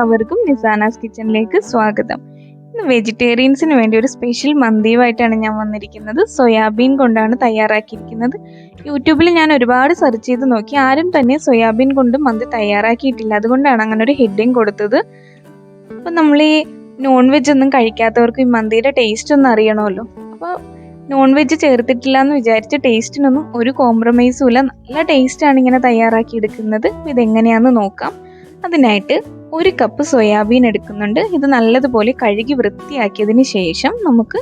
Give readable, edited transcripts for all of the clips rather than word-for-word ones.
എല്ലാവർക്കും നിസാനാസ് കിച്ചണിലേക്ക് സ്വാഗതം. ഇന്ന് വെജിറ്റേറിയൻസിന് വേണ്ടി ഒരു സ്പെഷ്യൽ മന്തിയുമായിട്ടാണ് ഞാൻ വന്നിരിക്കുന്നത്. സോയാബീൻ കൊണ്ടാണ് തയ്യാറാക്കിയിരിക്കുന്നത്. യൂട്യൂബിൽ ഞാൻ ഒരുപാട് സെർച്ച് ചെയ്ത് നോക്കി, ആരും തന്നെ സോയാബീൻ കൊണ്ട് മന്തി തയ്യാറാക്കിയിട്ടില്ല. അതുകൊണ്ടാണ് അങ്ങനെ ഒരു ഹെഡിങ് കൊടുത്തത്. അപ്പം നമ്മൾ ഈ നോൺ വെജ് ഒന്നും കഴിക്കാത്തവർക്ക് ഈ മന്തിയുടെ ടേസ്റ്റ് ഒന്ന് അറിയണമല്ലോ. അപ്പോൾ നോൺ വെജ് ചേർത്തിട്ടില്ല എന്ന് വിചാരിച്ച് ടേസ്റ്റിനൊന്നും ഒരു കോംപ്രമൈസും ഇല്ല. നല്ല ടേസ്റ്റാണ് ഇങ്ങനെ തയ്യാറാക്കി എടുക്കുന്നത്. ഇതെങ്ങനെയാണെന്ന് നോക്കാം. അതിനായിട്ട് 1 കപ്പ് സോയാബീൻ എടുക്കുന്നുണ്ട്. ഇത് നല്ലതുപോലെ കഴുകി വൃത്തിയാക്കിയതിന് ശേഷം നമുക്ക്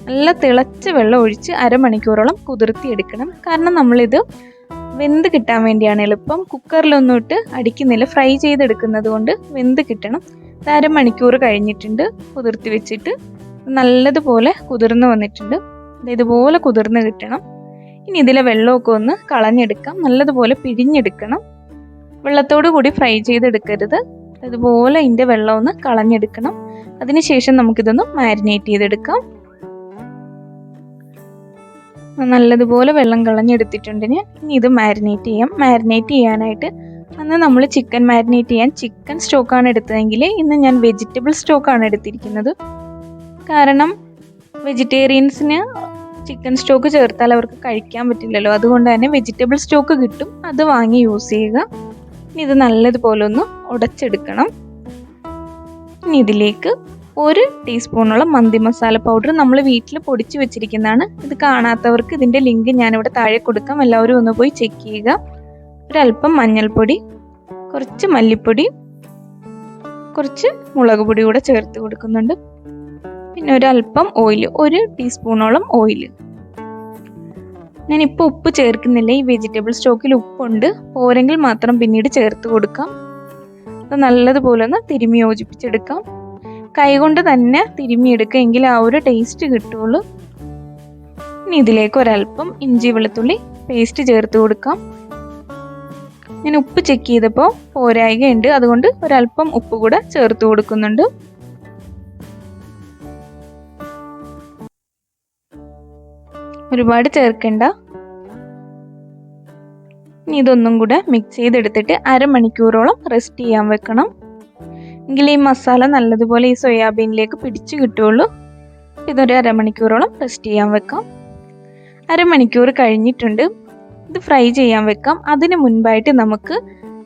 നല്ല തിളച്ച വെള്ളം ഒഴിച്ച് അരമണിക്കൂറോളം കുതിർത്തിയെടുക്കണം. കാരണം നമ്മളിത് വെന്ത് കിട്ടാൻ വേണ്ടിയാണ് എളുപ്പം. കുക്കറിലൊന്നും ഇട്ട് അടിക്കുന്നില്ല, ഫ്രൈ ചെയ്തെടുക്കുന്നത് കൊണ്ട് വെന്ത് കിട്ടണം. ഇത് അരമണിക്കൂർ കഴിഞ്ഞിട്ടുണ്ട് കുതിർത്തി വെച്ചിട്ട്. നല്ലതുപോലെ കുതിർന്ന് വന്നിട്ടുണ്ട്. ഇതുപോലെ കുതിർന്ന് കിട്ടണം. ഇനി ഇതിലെ വെള്ളമൊക്കെ ഒന്ന് കളഞ്ഞെടുക്കാം. നല്ലതുപോലെ പിഴിഞ്ഞെടുക്കണം. വെള്ളത്തോടു കൂടി ഫ്രൈ ചെയ്തെടുക്കരുത്. ഇതുപോലെ ഇതിൻ്റെ വെള്ളം ഒന്ന് കളഞ്ഞെടുക്കണം. അതിനുശേഷം നമുക്കിതൊന്ന് മാരിനേറ്റ് ചെയ്തെടുക്കാം. നല്ലതുപോലെ വെള്ളം കളഞ്ഞെടുത്തിട്ടുണ്ട്. ഇനി ഇത് മാരിനേറ്റ് ചെയ്യാം. മാരിനേറ്റ് ചെയ്യാനായിട്ട് അന്ന് നമ്മൾ ചിക്കൻ മാരിനേറ്റ് ചെയ്യാൻ ചിക്കൻ സ്റ്റോക്കാണ് എടുത്തതെങ്കിൽ ഇന്ന് ഞാൻ വെജിറ്റബിൾ സ്റ്റോക്കാണ് എടുത്തിരിക്കുന്നത്. കാരണം വെജിറ്റേറിയൻസിന് ചിക്കൻ സ്റ്റോക്ക് ചേർത്താൽ അവർക്ക് കഴിക്കാൻ പറ്റില്ലല്ലോ. അതുകൊണ്ട് തന്നെ വെജിറ്റബിൾ സ്റ്റോക്ക് കിട്ടും, അത് വാങ്ങി യൂസ് ചെയ്യുക. ഇനി ഇത് നല്ലതുപോലെ ഒന്ന് ഉടച്ചെടുക്കണം. ഇനി ഇതിലേക്ക് 1 ടീസ്പൂണോളം മന്തി മസാല പൗഡർ നമ്മൾ വീട്ടിൽ പൊടിച്ച് വെച്ചിരിക്കുന്നതാണ്. ഇത് കാണാത്തവർക്ക് ഇതിൻ്റെ ലിങ്ക് ഞാനിവിടെ താഴെ കൊടുക്കാം. എല്ലാവരും ഒന്ന് പോയി ചെക്ക് ചെയ്യുക. ഒരല്പം മഞ്ഞൾപ്പൊടി, കുറച്ച് മല്ലിപ്പൊടി, കുറച്ച് മുളക് പൊടി കൂടെ ചേർത്ത് കൊടുക്കുന്നുണ്ട്. പിന്നെ ഒരല്പം ഓയിൽ, 1 ടീസ്പൂണോളം ഓയിൽ. ഞാനിപ്പോൾ ഉപ്പ് ചേർക്കുന്നില്ല. ഈ വെജിറ്റബിൾ സ്റ്റോക്കിൽ ഉപ്പുണ്ട്. പോരെങ്കിൽ മാത്രം പിന്നീട് ചേർത്ത് കൊടുക്കാം. അത് നല്ലതുപോലെ ഒന്ന് തിരുമ്മി യോജിപ്പിച്ചെടുക്കാം. കൈകൊണ്ട് തന്നെ തിരുമ്മിയെടുക്കുക, എങ്കിൽ ആ ഒരു ടേസ്റ്റ് കിട്ടുള്ളൂ. ഇനി ഇതിലേക്ക് ഒരല്പം ഇഞ്ചി വെളുത്തുള്ളി പേസ്റ്റ് ചേർത്ത് കൊടുക്കാം. ഞാൻ ഉപ്പ് ചെക്ക് ചെയ്തപ്പോൾ പോരായ്കയുണ്ട്, അതുകൊണ്ട് ഒരല്പം ഉപ്പ് കൂടെ ചേർത്ത് കൊടുക്കുന്നുണ്ട്. ഒരുപാട് ചേർക്കണ്ട. ഇനി ഇതൊന്നും കൂടെ മിക്സ് ചെയ്തെടുത്തിട്ട് അരമണിക്കൂറോളം റെസ്റ്റ് ചെയ്യാൻ വെക്കണം. എങ്കിൽ ഈ മസാല നല്ലതുപോലെ ഈ സോയാബീനിലേക്ക് പിടിച്ചു കിട്ടുള്ളൂ. ഇതൊരു അരമണിക്കൂറോളം റെസ്റ്റ് ചെയ്യാൻ വെക്കാം. അരമണിക്കൂർ കഴിഞ്ഞിട്ടുണ്ട്. ഇത് ഫ്രൈ ചെയ്യാൻ വെക്കാം. അതിന് മുൻപായിട്ട് നമുക്ക്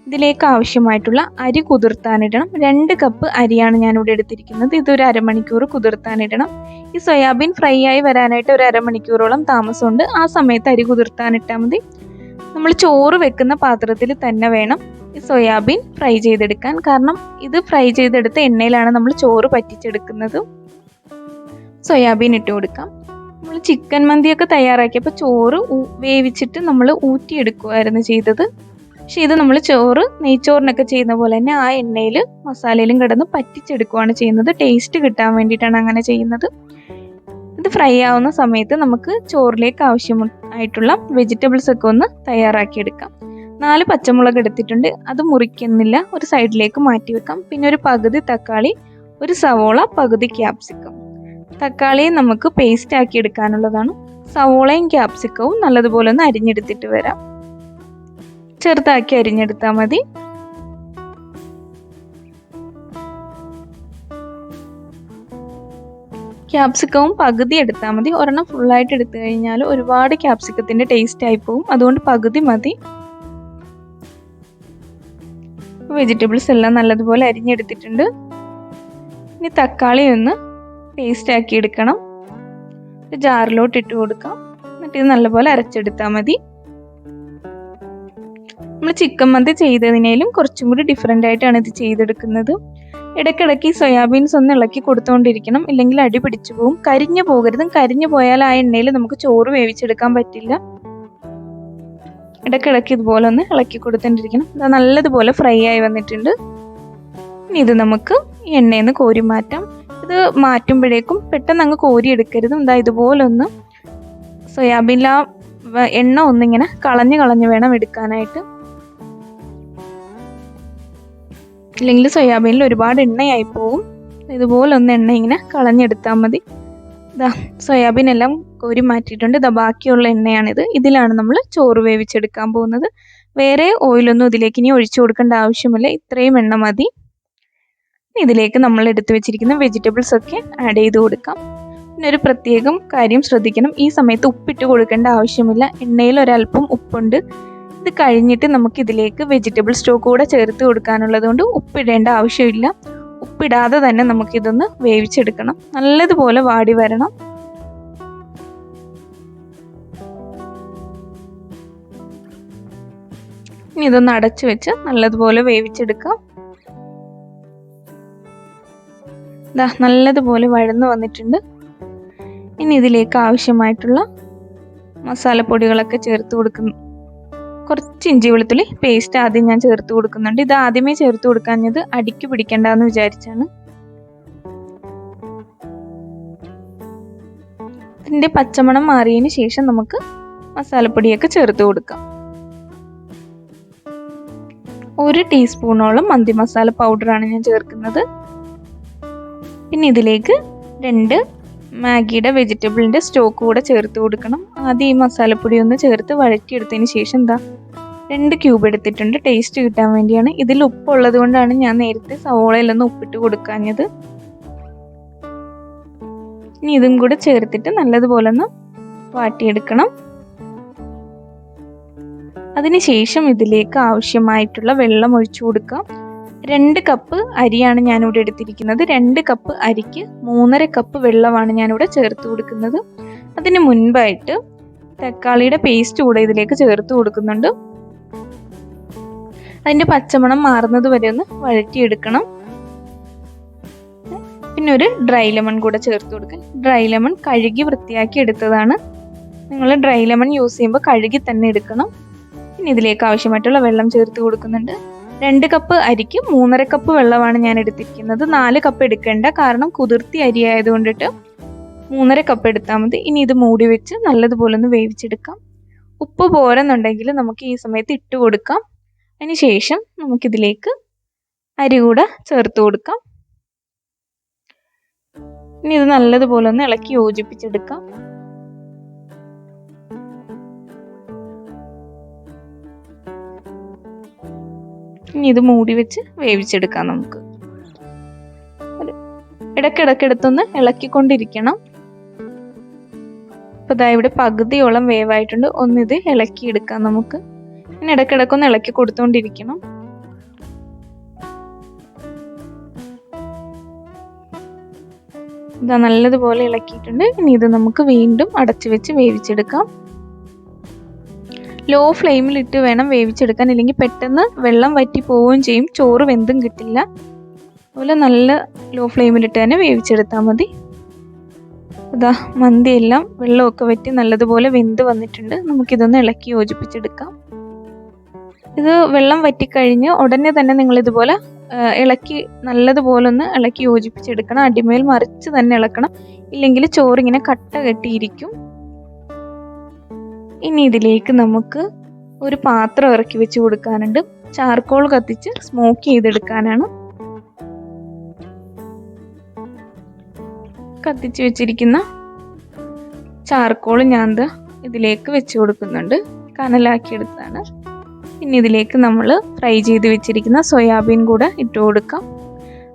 ഇതിലേക്ക് ആവശ്യമായിട്ടുള്ള അരി കുതിർത്താനിടണം. 2 കപ്പ് അരിയാണ് ഞാനിവിടെ എടുത്തിരിക്കുന്നത്. ഇതൊരു അരമണിക്കൂർ കുതിർത്താനിടണം. ഈ സോയാബീൻ ഫ്രൈ ആയി വരാനായിട്ട് ഒരു അരമണിക്കൂറോളം താമസമുണ്ട്. ആ സമയത്ത് അരി കുതിർത്താനിട്ടാൽ മതി. നമ്മൾ ചോറ് വെക്കുന്ന പാത്രത്തിൽ തന്നെ വേണം ഈ സോയാബീൻ ഫ്രൈ ചെയ്തെടുക്കാൻ. കാരണം ഇത് ഫ്രൈ ചെയ്തെടുത്ത എണ്ണയിലാണ് നമ്മൾ ചോറ് പറ്റിച്ചെടുക്കുന്നത്. സോയാബീൻ ഇട്ട് കൊടുക്കാം. നമ്മൾ ചിക്കൻ മന്തിയൊക്കെ തയ്യാറാക്കിയപ്പോൾ ചോറ് വേവിച്ചിട്ട് നമ്മൾ ഊറ്റിയെടുക്കുമായിരുന്നു ചെയ്തത്. പക്ഷെ ഇത് നമ്മൾ നെയ്ച്ചോറിനൊക്കെ ചെയ്യുന്ന പോലെ തന്നെ ആ എണ്ണയിൽ മസാലയിലും കിടന്ന് പറ്റിച്ചെടുക്കുകയാണ് ചെയ്യുന്നത്. ടേസ്റ്റ് കിട്ടാൻ വേണ്ടിയിട്ടാണ് അങ്ങനെ ചെയ്യുന്നത്. ഇത് ഫ്രൈ ആവുന്ന സമയത്ത് നമുക്ക് ചോറിലേക്ക് ആവശ്യമായിട്ടുള്ള വെജിറ്റബിൾസ് ഒക്കെ ഒന്ന് തയ്യാറാക്കിയെടുക്കാം. 4 പച്ചമുളക് എടുത്തിട്ടുണ്ട്. അത് മുറിക്കുന്നില്ല, ഒരു സൈഡിലേക്ക് മാറ്റി വെക്കാം. പിന്നെ ഒരു പകുതി തക്കാളി, 1 സവോള, പകുതി ക്യാപ്സിക്കം. തക്കാളിയെ നമുക്ക് പേസ്റ്റ് ആക്കി എടുക്കാനുള്ളതാണ്. സവോളയും ക്യാപ്സിക്കവും നല്ലതുപോലെ ഒന്ന് അരിഞ്ഞെടുത്തിട്ട് വരാം. ചെറുതാക്കി അരിഞ്ഞെടുത്താൽ മതി. ക്യാപ്സിക്കവും പകുതി എടുത്താൽ മതി. ഒരെണ്ണം ഫുള്ളായിട്ട് എടുത്തു കഴിഞ്ഞാൽ ഒരുപാട് ക്യാപ്സിക്കത്തിൻ്റെ ടേസ്റ്റ് ആയി പോവും. അതുകൊണ്ട് പകുതി മതി. വെജിറ്റബിൾസ് എല്ലാം നല്ലതുപോലെ അരിഞ്ഞെടുത്തിട്ടുണ്ട്. ഇനി തക്കാളി ഒന്ന് പേസ്റ്റ് ആക്കി എടുക്കണം. ജാറിലോട്ട് ഇട്ട് കൊടുക്കാം. എന്നിട്ട് ഇത് നല്ലപോലെ അരച്ചെടുത്താൽ മതി. നമ്മൾ ചിക്കൻ മന്തി ചെയ്തതിനേലും കുറച്ചും കൂടി ഡിഫറെൻ്റ് ആയിട്ടാണ് ഇത് ചെയ്തെടുക്കുന്നത്. ഇടയ്ക്കിടയ്ക്ക് ഈ സോയാബീൻസ് ഒന്ന് ഇളക്കി കൊടുത്തുകൊണ്ടിരിക്കണം, ഇല്ലെങ്കിൽ അടി പിടിച്ചു പോകും. കരിഞ്ഞു പോകരുത്. കരിഞ്ഞു പോയാൽ ആ എണ്ണയിൽ നമുക്ക് ചോറ് വേവിച്ചെടുക്കാൻ പറ്റില്ല. ഇടയ്ക്കിടയ്ക്ക് ഇതുപോലെ ഒന്ന് ഇളക്കി കൊടുത്തുകൊണ്ടിരിക്കണം. ഇത് നല്ലതുപോലെ ഫ്രൈ ആയി വന്നിട്ടുണ്ട്. ഇനി ഇത് നമുക്ക് ഈ എണ്ണയിൽ നിന്ന് കോരി മാറ്റാം. ഇത് മാറ്റുമ്പോഴേക്കും പെട്ടെന്ന് അങ്ങ് കോരി എടുക്കരുത്. ഇതുപോലെ ഒന്ന് സോയാബീനിൽ ആ എണ്ണ ഒന്നിങ്ങനെ കളഞ്ഞ് വേണം എടുക്കാനായിട്ട്. ഇല്ലെങ്കിൽ സോയാബീനിൽ ഒരുപാട് എണ്ണയായി പോവും. ഇതുപോലെ ഒന്ന് എണ്ണ ഇങ്ങനെ കളഞ്ഞെടുത്താൽ മതി. സോയാബീൻ എല്ലാം കോരി മാറ്റിയിട്ടുണ്ട്. ബാക്കിയുള്ള എണ്ണയാണിത്. ഇതിലാണ് നമ്മൾ ചോറ് വേവിച്ചെടുക്കാൻ പോകുന്നത്. വേറെ ഓയിലൊന്നും ഇതിലേക്ക് ഇനി ഒഴിച്ചു കൊടുക്കേണ്ട ആവശ്യമില്ല. ഇത്രയും എണ്ണ മതി. ഇതിലേക്ക് നമ്മൾ എടുത്തു വെച്ചിരിക്കുന്ന വെജിറ്റബിൾസ് ഒക്കെ ആഡ് ചെയ്ത് കൊടുക്കാം. പിന്നെ ഒരു പ്രത്യേകം കാര്യം ശ്രദ്ധിക്കണം, ഈ സമയത്ത് ഉപ്പിട്ട് കൊടുക്കേണ്ട ആവശ്യമില്ല. എണ്ണയിൽ ഒരല്പം ഉപ്പുണ്ട്. ഇത് കഴിഞ്ഞിട്ട് നമുക്ക് ഇതിലേക്ക് വെജിറ്റബിൾ സ്റ്റോക്ക് കൂടെ ചേർത്ത് കൊടുക്കാനുള്ളത് കൊണ്ട് ഉപ്പിടേണ്ട ആവശ്യമില്ല. ഉപ്പിടാതെ തന്നെ നമുക്കിതൊന്ന് വേവിച്ചെടുക്കണം. നല്ലതുപോലെ വാടി വരണം. ഇനി ഇതൊന്ന് അടച്ചു വെച്ച് നല്ലതുപോലെ വേവിച്ചെടുക്കാം. നല്ലതുപോലെ വഴന്നു വന്നിട്ടുണ്ട്. ഇനി ഇതിലേക്ക് ആവശ്യമായിട്ടുള്ള മസാലപ്പൊടികളൊക്കെ ചേർത്ത് കൊടുക്കുന്നു. കുറച്ച് ഇഞ്ചി വെളുത്തുള്ളി പേസ്റ്റ് ആദ്യം ഞാൻ ചേർത്ത് കൊടുക്കുന്നുണ്ട്. ഇത് ആദ്യമേ ചേർത്ത് കൊടുക്കാഞ്ഞത് അടിക്ക് പിടിക്കണ്ടെന്ന് വിചാരിച്ചാണ്. ഇതിൻ്റെ പച്ചമണം മാറിയതിന് ശേഷം നമുക്ക് മസാലപ്പൊടിയൊക്കെ ചേർത്ത് കൊടുക്കാം. 1 ടീസ്പൂണോളം മന്തി മസാല പൗഡറാണ് ഞാൻ ചേർക്കുന്നത്. പിന്നെ ഇതിലേക്ക് 2 മാഗിയുടെ വെജിറ്റബിളിൻ്റെ സ്റ്റോക്ക് കൂടെ ചേർത്ത് കൊടുക്കണം. ആദ്യം ഈ മസാലപ്പൊടി ഒന്ന് ചേർത്ത് വഴറ്റിയെടുത്തതിന് ശേഷം 2 ക്യൂബ് എടുത്തിട്ടുണ്ട്. ടേസ്റ്റ് കിട്ടാൻ വേണ്ടിയാണ്. ഇതിൽ ഉപ്പുള്ളത് കൊണ്ടാണ് ഞാൻ നേരത്തെ സവോളയിലൊന്ന് ഉപ്പിട്ട് കൊടുക്കാഞ്ഞത്. ഇനി ഇതും കൂടെ ചേർത്തിട്ട് നല്ലതുപോലെ ഒന്ന് വാട്ടിയെടുക്കണം. അതിനുശേഷം ഇതിലേക്ക് ആവശ്യമായിട്ടുള്ള വെള്ളം ഒഴിച്ചു കൊടുക്കാം. 2 കപ്പ് അരിയാണ് ഞാനിവിടെ എടുത്തിരിക്കുന്നത്. 2 കപ്പ് അരിക്ക് 3.5 കപ്പ് വെള്ളമാണ് ഞാനിവിടെ ചേർത്ത് കൊടുക്കുന്നത്. അതിന് മുൻപായിട്ട് തക്കാളിയുടെ പേസ്റ്റ് കൂടെ ഇതിലേക്ക് ചേർത്ത് കൊടുക്കുന്നുണ്ട്. അതിൻ്റെ പച്ചമണം മാറുന്നത് വരെ ഒന്ന് വഴറ്റിയെടുക്കണം. പിന്നെ ഒരു ഡ്രൈ ലെമൺ കൂടെ ചേർത്ത് കൊടുക്കുക. ഡ്രൈ ലെമൺ കഴുകി വൃത്തിയാക്കി എടുത്തതാണ്. നിങ്ങൾ ഡ്രൈ ലെമൺ യൂസ് ചെയ്യുമ്പോൾ കഴുകി തന്നെ എടുക്കണം. പിന്നെ ഇതിലേക്ക് ആവശ്യമായിട്ടുള്ള വെള്ളം ചേർത്ത് കൊടുക്കുന്നുണ്ട്. 2 കപ്പ് അരിക്ക് 3.5 കപ്പ് വെള്ളമാണ് ഞാൻ എടുത്തിരിക്കുന്നത്. 4 കപ്പ് എടുക്കേണ്ട, കാരണം കുതിർത്തി അരി ആയതുകൊണ്ടിട്ട് 3.5 കപ്പ് എടുത്താൽ മതി. ഇനി ഇത് മൂടി വെച്ച് നല്ലതുപോലെ ഒന്ന് വേവിച്ചെടുക്കാം. ഉപ്പ് പോരെന്നുണ്ടെങ്കിൽ നമുക്ക് ഈ സമയത്ത് ഇട്ട് കൊടുക്കാം. അതിന് ശേഷം നമുക്കിതിലേക്ക് അരി കൂടെ ചേർത്ത് കൊടുക്കാം. ഇനി ഇത് നല്ലതുപോലെ ഒന്ന് ഇളക്കി യോജിപ്പിച്ചെടുക്കാം. ഇനി ഇത് മൂടി വെച്ച് വേവിച്ചെടുക്കാം. നമുക്ക് ഇടയ്ക്കിടയ്ക്കെടുത്തൊന്ന് ഇളക്കിക്കൊണ്ടിരിക്കണം. അപ്പോൾ ഇതാ ഇവിടെ പകുതിയോളം വേവായിട്ടുണ്ട്. ഒന്നിത് ഇളക്കിയെടുക്കാം നമുക്ക്. ഇനി ഇടയ്ക്കിടയ്ക്കൊന്ന് ഇളക്കി കൊടുത്തുകൊണ്ടിരിക്കണം. ഇതാ നല്ലതുപോലെ ഇളക്കിയിട്ടുണ്ട്. ഇനി ഇത് നമുക്ക് വീണ്ടും അടച്ചു വെച്ച് വേവിച്ചെടുക്കാം. ലോ ഫ്ലെയിമിലിട്ട് വേണം വേവിച്ചെടുക്കാൻ, ഇല്ലെങ്കിൽ പെട്ടെന്ന് വെള്ളം വറ്റി പോവുകയും ചെയ്യും, ചോറ് വെന്തും കിട്ടില്ല. അതുപോലെ നല്ല ലോ ഫ്ലെയിമിലിട്ട് തന്നെ വേവിച്ചെടുത്താൽ മതി. അതാ മന്തിയെല്ലാം വെള്ളമൊക്കെ വറ്റി നല്ലതുപോലെ വെന്ത് വന്നിട്ടുണ്ട്. നമുക്കിതൊന്ന് ഇളക്കി യോജിപ്പിച്ചെടുക്കാം. ഇത് വെള്ളം വറ്റിക്കഴിഞ്ഞ് ഉടനെ തന്നെ നിങ്ങളിതുപോലെ ഇളക്കി നല്ലതുപോലെ ഒന്ന് ഇളക്കി യോജിപ്പിച്ചെടുക്കണം. അടിമേൽ മറിച്ച് തന്നെ ഇളക്കണം, ഇല്ലെങ്കിൽ ചോറിങ്ങനെ കട്ട കെട്ടിയിരിക്കും. ഇനി ഇതിലേക്ക് നമുക്ക് ഒരു പാത്രം ഇറക്കി വെച്ച് കൊടുക്കാനുണ്ട്. ചാർക്കോൾ കത്തിച്ച് സ്മോക്ക് ചെയ്തെടുക്കാനാണ്. കത്തിച്ച് വെച്ചിരിക്കുന്ന ചാർക്കോൾ ഞാൻ ഇതിലേക്ക് വെച്ച് കൊടുക്കുന്നുണ്ട്. കനലാക്കിയെടുത്താണ്. പിന്നെ ഇതിലേക്ക് നമ്മൾ ഫ്രൈ ചെയ്ത് വെച്ചിരിക്കുന്ന സോയാബീൻ കൂടെ ഇട്ട് കൊടുക്കാം.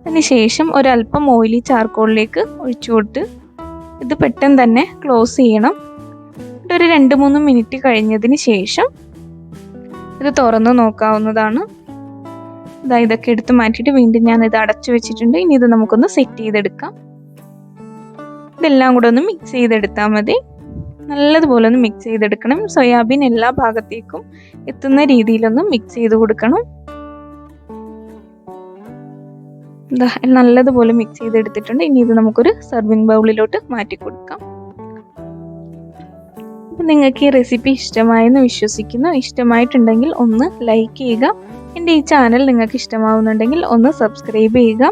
അതിനുശേഷം ഒരല്പം ഓയിലി ചാർക്കോളിലേക്ക് ഒഴിച്ചു കൊടുത്ത് ഇത് പെട്ടെന്ന് തന്നെ ക്ലോസ് ചെയ്യണം. ഒരു 2-3 മിനിറ്റ് കഴിഞ്ഞതിന് ശേഷം ഇത് തുറന്ന് നോക്കാവുന്നതാണ്. ഇതൊക്കെ എടുത്ത് മാറ്റിയിട്ട് വീണ്ടും ഞാൻ ഇത് അടച്ചു വെച്ചിട്ടുണ്ട്. ഇനി ഇത് നമുക്കൊന്ന് സെറ്റ് ചെയ്തെടുക്കാം. ഇതെല്ലാം കൂടെ ഒന്ന് മിക്സ് ചെയ്തെടുത്താൽ മതി. നല്ലതുപോലെ ഒന്ന് മിക്സ് ചെയ്തെടുക്കണം. സോയാബീൻ എല്ലാ ഭാഗത്തേക്കും എത്തുന്ന രീതിയിലൊന്ന് മിക്സ് ചെയ്ത് കൊടുക്കണം. നല്ലതുപോലെ മിക്സ് ചെയ്തെടുത്തിട്ടുണ്ട്. ഇനി ഇത് നമുക്കൊരു സർവിങ് ബൗളിലോട്ട് മാറ്റി കൊടുക്കാം. അപ്പം നിങ്ങൾക്ക് ഈ റെസിപ്പി ഇഷ്ടമായെന്ന് വിശ്വസിക്കുന്നു. ഇഷ്ടമായിട്ടുണ്ടെങ്കിൽ ഒന്ന് ലൈക്ക് ചെയ്യുക. എൻ്റെ ഈ ചാനൽ നിങ്ങൾക്ക് ഇഷ്ടമാവുന്നുണ്ടെങ്കിൽ ഒന്ന് സബ്സ്ക്രൈബ് ചെയ്യുക.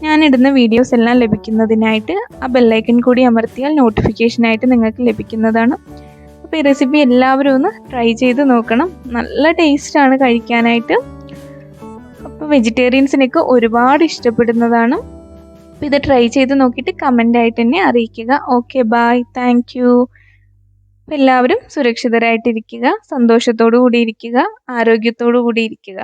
ഞാനിടുന്ന വീഡിയോസ് എല്ലാം ലഭിക്കുന്നതിനായിട്ട് ആ ബെല്ലൈക്കൺ കൂടി അമർത്തിയാൽ നോട്ടിഫിക്കേഷനായിട്ട് നിങ്ങൾക്ക് ലഭിക്കുന്നതാണ്. അപ്പോൾ ഈ റെസിപ്പി എല്ലാവരും ഒന്ന് ട്രൈ ചെയ്ത് നോക്കണം. നല്ല ടേസ്റ്റാണ് കഴിക്കാനായിട്ട്. അപ്പോൾ വെജിറ്റേറിയൻസിനൊക്കെ ഒരുപാട് ഇഷ്ടപ്പെടുന്നതാണ്. അപ്പോൾ ഇത് ട്രൈ ചെയ്ത് നോക്കിയിട്ട് കമൻ്റായിട്ട് തന്നെ അറിയിക്കുക. Okay, bye, thank you. അപ്പോൾ എല്ലാവരും സുരക്ഷിതരായിട്ടിരിക്കുക, സന്തോഷത്തോടു കൂടി ഇരിക്കുക, ആരോഗ്യത്തോടു കൂടി ഇരിക്കുക.